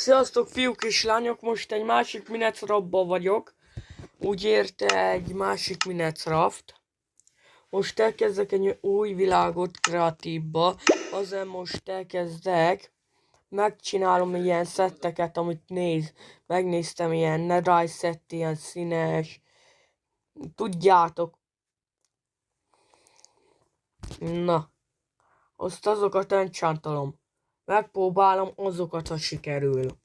Sziasztok fiúk és lányok, most egy másik Minecraftban vagyok. Úgy érte egy másik Minecraft. Most elkezdek egy új világot kreatívba. Azért most elkezdek. Megcsinálom ilyen szetteket, amit megnéztem, ilyen netherite szett, ilyen színes. Tudjátok. Na. Azt azokat enchantolom. Megpróbálom azokat, ha sikerül.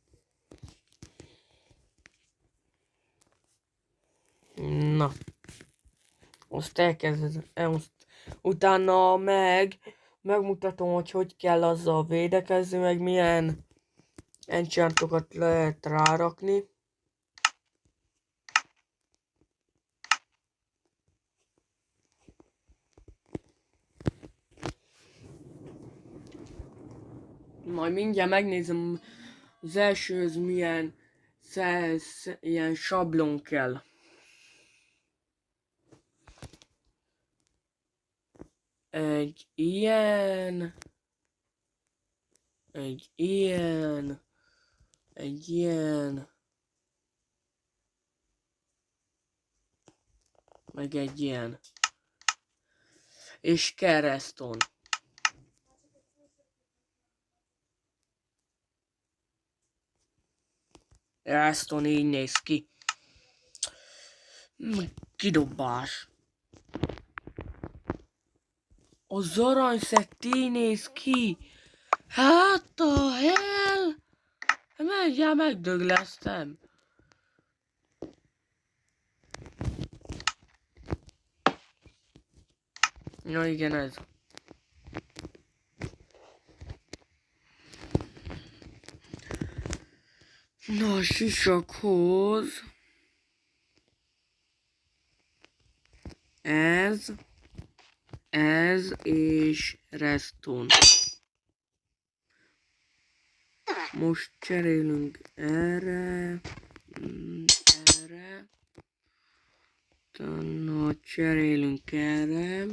Na. Azt elkezdem, utána megmutatom, hogy kell azzal védekezni, meg milyen enchantokat lehet rárakni. Majd mindjárt megnézem az elsőhöz milyen ilyen sablon kell. Egy ilyen, meg egy ilyen. És kereszton. Kereszton így néz ki. Kidobás. Az aranyszett így néz ki. Hát a hell! Mindjárt megdöglesztem. Ja igen, ez. Na a sisakhoz. Ez és redstone. Most cserélünk erre. Utána cserélünk erre.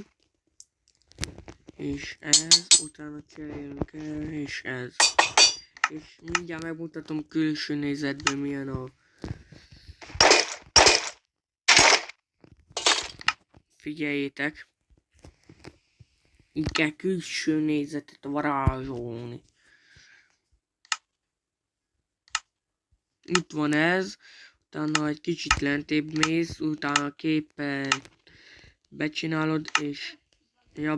És ez. Utána cserélünk erre és ez. És mindjárt megmutatom külső nézetben milyen a... Figyeljétek. Így kell külső nézetet varázsolni. Itt van ez. Utána egy kicsit lentébb mész. Utána a képet becsinálod és ja,